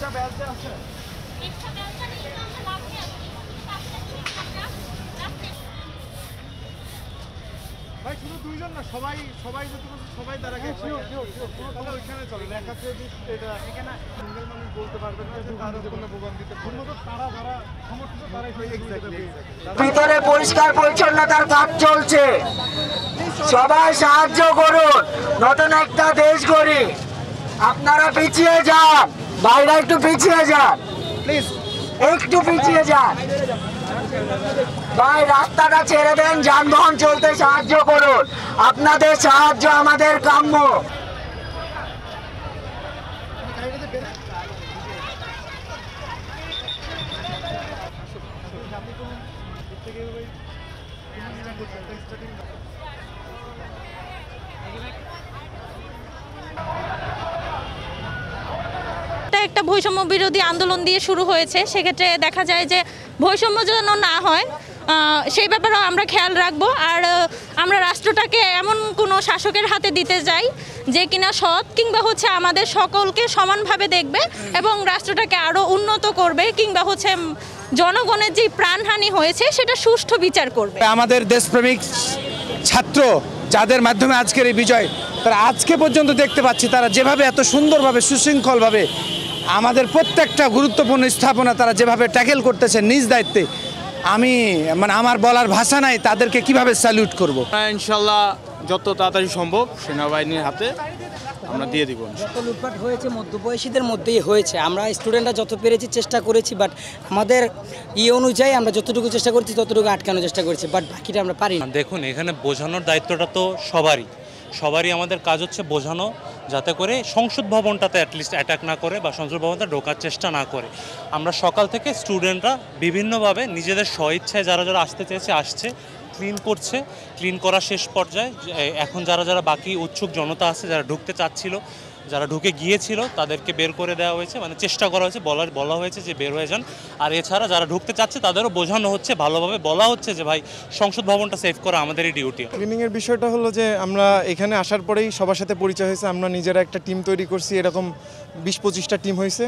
ভাই শুধু দুইজন না, সবাই সবাই সবাই তারা ওইখানে চলে লেখা এটা এখানে সিঙ্গেল মানুষ বলতে পারবেন না যে তার কোনো ভোগান্তিতে তারা যারা সমর্থিত তারাই ভিতরে পরিষ্কার পরিচ্ছন্নতার কাজ চলছে, সবাই সাহায্য করুন, নতুন একটা দেশ গড়ি। আপনারা পিছিয়ে যান, বাইরে একটু পিছিয়ে যান, প্লিজ একটু পিছিয়ে যান ভাই, রাস্তাটা ছেড়ে দেন, যানবাহন চলতে সাহায্য করুন, আপনাদের সাহায্য আমাদের কাম্য। একটা বৈষম্য বিরোধী আন্দোলন দিয়ে শুরু হয়েছে, সেক্ষেত্রে দেখা যায় যে বৈষম্য যেন না হয় সেই ব্যাপারেও আমরা খেয়াল রাখবো। আর আমরা রাষ্ট্রটাকে এমন কোনো শাসকের হাতে দিতে চাই যে কিনা সৎ কিংবা আমাদের সকলকে সমানভাবে দেখবে এবং রাষ্ট্রটাকে আরও উন্নত করবে, কিংবা জনগণের যে প্রাণহানি হয়েছে সেটা সুষ্ঠু বিচার করবে। আমাদের দেশপ্রেমিক ছাত্র যাদের মাধ্যমে আজকের এই বিজয়, তারা আজকে পর্যন্ত দেখতে পাচ্ছি তারা যেভাবে এত সুন্দরভাবে সুশৃঙ্খলভাবে আমাদের প্রত্যেকটা গুরুত্বপূর্ণ স্থাপনা তারা যেভাবে ট্যাকেল করতেছে নিজ দায়িত্বে, আমি আমার বলার ভাষা নাই তাদেরকে কিভাবে স্যালুট করব। ইনশাল্লাহ যত তাড়াতাড়ি সম্ভব সেনাবাহিনীর হাতে আমরা দিয়ে দিব। যত লুটপাট হয়েছে মধ্যবয়সীদের মধ্যেই হয়েছে, আমরা স্টুডেন্টরা যত পেরেছি চেষ্টা করেছি, বাট আমাদের অনুযায়ী আমরা যতটুকু চেষ্টা করছি ততটুকু আটকানোর চেষ্টা করেছি, বাট বাকিটা আমরা পারি না। দেখুন, এখানে বোঝানোর দায়িত্বটা তো সবারই আমাদের কাজ হচ্ছে বোঝানো, যাতে করে সংসদ ভবনটাতে অ্যাটলিস্ট অ্যাটাক না করে বা সংসদ ভবনটা ঢোকার চেষ্টা না করে। আমরা সকাল থেকে স্টুডেন্টরা বিভিন্নভাবে নিজেদের স্বইচ্ছায় যারা আসতে চেয়েছে আসছে, ক্লিন করছে, ক্লিন করা শেষ পর্যায়ে। এখন যারা বাকি উৎসুক জনতা আছে, যারা ঢুকতে চাচ্ছিল, যারা ঢুকে গিয়েছিল তাদেরকে বের করে দেওয়া হয়েছে, চেষ্টা করা হয়েছে, বলা হয়েছে যে বের হয়ে যান। আর এছাড়া যারা ঢুকতে চাচ্ছে তাদেরও বোঝানো হচ্ছে, ভালোভাবে বলা হচ্ছে যে ভাই সংসদ ভবনটা সেভ করা আমাদেরই ডিউটি। ক্লিনিংয়ের বিষয়টা হলো যে আমরা এখানে আসার পরেই সবার সাথে পরিচয় হয়েছে, আমরা নিজেরা একটা টিম তৈরি করছি, এরকম 20-25টা টিম হয়েছে।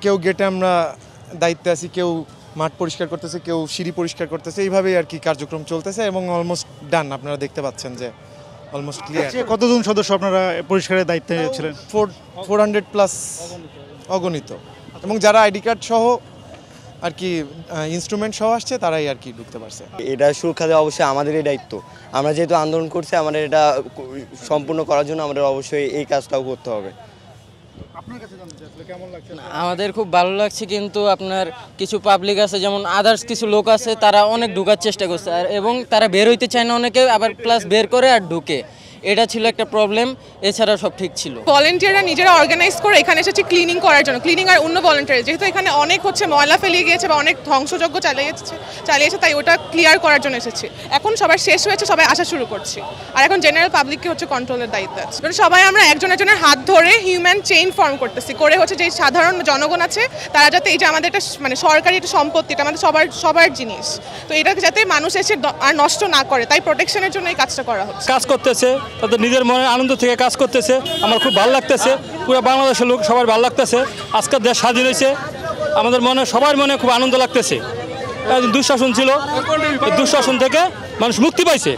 কেউ গেটে আমরা দায়িত্বে আছি, কেউ মাঠ পরিষ্কার করতেছে, কেউ সিঁড়ি পরিষ্কার করতেছে, এইভাবেই আর কি কার্যক্রম চলতেছে এবং অলমোস্ট ডান। আপনারা দেখতে পাচ্ছেন যে অলমোস্ট ক্লিয়ার। কতজন সদস্য আপনারা পরিষ্কারের দায়িত্বে ছিলেন? 400+ অগণিত, এবং যারা আইডি কার্ড সহ আর কি ইনস্ট্রুমেন্ট সহ আসছে তারাই আর কি ঢুকতে পারছে। এটা সুরক্ষা দেওয়া অবশ্যই আমাদেরই দায়িত্ব। আমরা যেহেতু আন্দোলন করছি, আমাদের এটা সম্পূর্ণ করার জন্য আমাদের অবশ্যই এই কাজটাও করতে হবে। আমাদের খুব ভালো লাগছে, কিন্তু আপনার কিছু পাবলিক আছে, যেমন আদার্স কিছু লোক আছে, তারা অনেক ঢোকার চেষ্টা করছে এবং তারা বের হইতে চায় না অনেকে, আবার প্লাস বের করে আর ঢুকে, এটা ছিল একটা প্রবলেম। এছাড়া সব ঠিক ছিল। ভলেন্টিয়াররা নিজেরা অর্গানাইজ করে এখানে এসেছে ক্লিনিং করার জন্য, ক্লিনিং আর অন্য ভলেন্টিয়ার, যেহেতু এখানে অনেক ময়লা ফেলিয়ে গিয়েছে বা অনেক ধ্বংসযজ্ঞ চালিয়েছে, তাই ওটা ক্লিয়ার করার জন্য এসেছে। এখন সবার শেষ হয়েছে, সবাই আসা শুরু করছে, আর এখন জেনারেল পাবলিককে কন্ট্রোলের দায়িত্ব আছে। সবাই আমরা একজনের হাত ধরে হিউম্যান চেইন ফর্ম করতেছি, করে যে সাধারণ জনগণ আছে তারা যাতে এই যে আমাদের একটা সরকারি একটা সম্পত্তি, এটা আমাদের সবার জিনিস, তো এটা যাতে মানুষ এসে আর নষ্ট না করে, তাই প্রোটেকশনের জন্য এই কাজটা করা হচ্ছে। কাজ করতেছে, তাদের নিজের মনে আনন্দ থেকে কাজ করতেছে, আমার খুব ভালো লাগতেছে। পুরো বাংলাদেশের লোক সবার ভালো লাগতেছে। আজকের দেশ স্বাধীন হয়েছে, আমাদের সবার মনে খুব আনন্দ লাগতেছে। দুঃশাসন ছিল, দুঃশাসন থেকে মানুষ মুক্তি পাইছে।